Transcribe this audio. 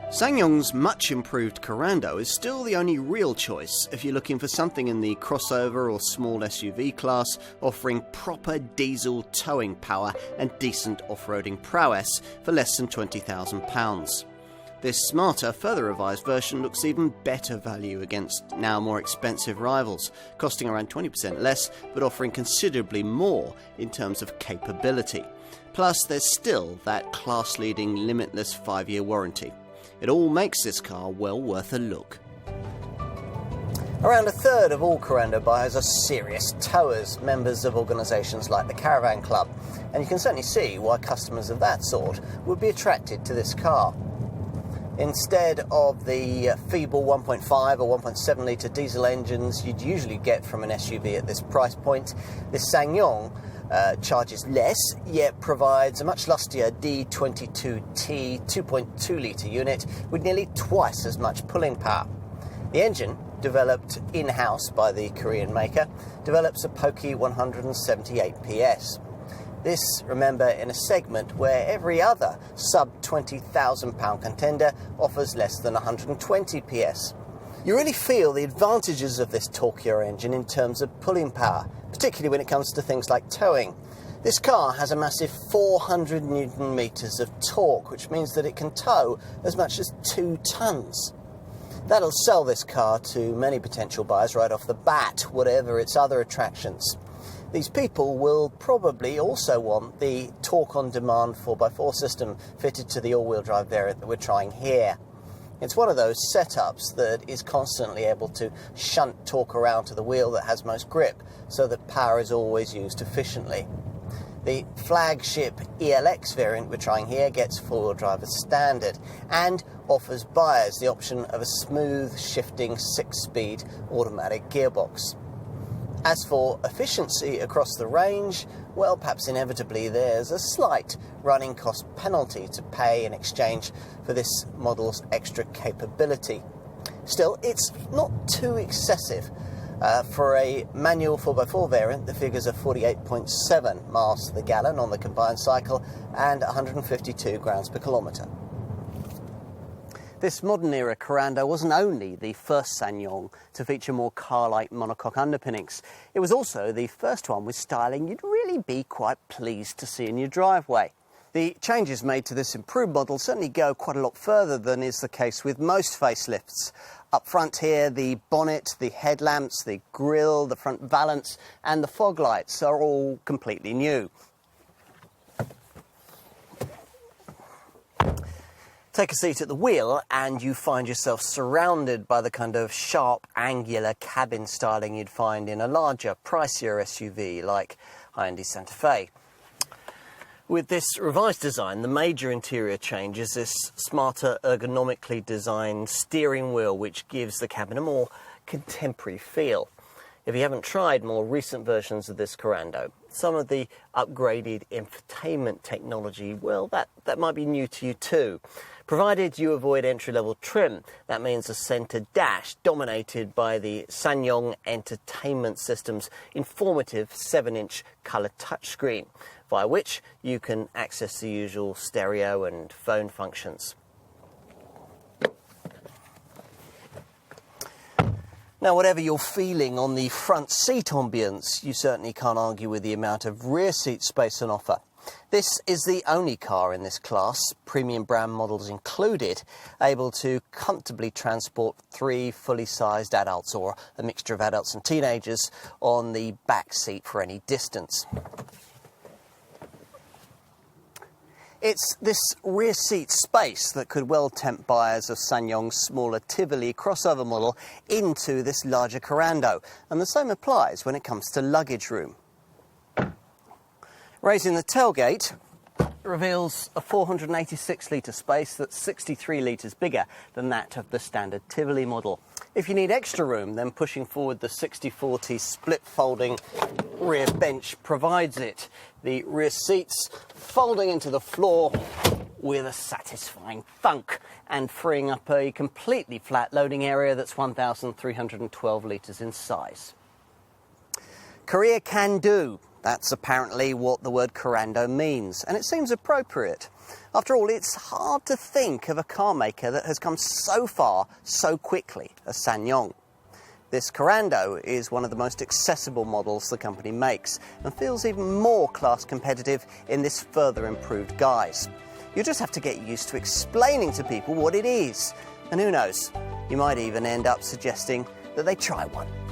SsangYong's much improved Korando is still the only real choice if you're looking for something in the crossover or small SUV class, offering proper diesel towing power and decent off-roading prowess for less than £20,000. This smarter, further revised version looks even better value against now more expensive rivals, costing around 20% less but offering considerably more in terms of capability. Plus, there's still that class-leading limitless 5-year warranty. It all makes this car well worth a look. Around a third of all Korando buyers are serious towers, members of organisations like the Caravan Club, and you can certainly see why customers of that sort would be attracted to this car. Instead of the feeble 1.5 or 1.7 litre diesel engines you'd usually get from an SUV at this price point, this SsangYong charges less, yet provides a much lustier D22T 2.2 litre unit with nearly twice as much pulling power. The engine, developed in-house by the Korean maker, develops a pokey 178 PS. This, remember, in a segment where every other sub-£20,000 contender offers less than 120 PS. You really feel the advantages of this torquier engine in terms of pulling power, particularly when it comes to things like towing. This car has a massive 400 Newton meters of torque, which means that it can tow as much as 2 tons. That'll sell this car to many potential buyers right off the bat, whatever its other attractions. These people will probably also want the torque-on-demand 4x4 system fitted to the all-wheel drive variant that we're trying here. It's one of those setups that is constantly able to shunt torque around to the wheel that has most grip, so that power is always used efficiently. The flagship ELX variant we're trying here gets four-wheel drive as standard and offers buyers the option of a smooth shifting 6-speed automatic gearbox. As for efficiency across the range, well, perhaps inevitably there's a slight running cost penalty to pay in exchange for this model's extra capability. Still, it's not too excessive. For a manual 4x4 variant, the figures are 48.7 miles to the gallon on the combined cycle and 152 grams per kilometre. This modern-era Korando wasn't only the first SsangYong to feature more car-like monocoque underpinnings, it was also the first one with styling you'd really be quite pleased to see in your driveway. The changes made to this improved model certainly go quite a lot further than is the case with most facelifts. Up front here, the bonnet, the headlamps, the grille, the front valance and the fog lights are all completely new. Take a seat at the wheel and you find yourself surrounded by the kind of sharp, angular cabin styling you'd find in a larger, pricier SUV like Hyundai Santa Fe. With this revised design, the major interior change is this smarter, ergonomically designed steering wheel which gives the cabin a more contemporary feel. If you haven't tried more recent versions of this Korando, some of the upgraded infotainment technology, well, that might be new to you too. Provided you avoid entry-level trim, that means a centre dash dominated by the SsangYong Entertainment System's informative 7-inch colour touchscreen, via which you can access the usual stereo and phone functions. Now, whatever you're feeling on the front seat ambience, you certainly can't argue with the amount of rear seat space on offer. This is the only car in this class, premium brand models included, able to comfortably transport 3 fully sized adults or a mixture of adults and teenagers on the back seat for any distance. It's this rear seat space that could well tempt buyers of SsangYong's smaller Tivoli crossover model into this larger Korando, and the same applies when it comes to luggage room. Raising the tailgate reveals a 486-litre space that's 63 litres bigger than that of the standard Tivoli model. If you need extra room, then pushing forward the 60-40 split-folding rear bench provides it. The rear seats folding into the floor with a satisfying thunk and freeing up a completely flat loading area that's 1,312 litres in size. Korea can do. That's apparently what the word Korando means, and it seems appropriate. After all, it's hard to think of a car maker that has come so far so quickly as SsangYong. This Korando is one of the most accessible models the company makes and feels even more class competitive in this further improved guise. You just have to get used to explaining to people what it is. And who knows, you might even end up suggesting that they try one.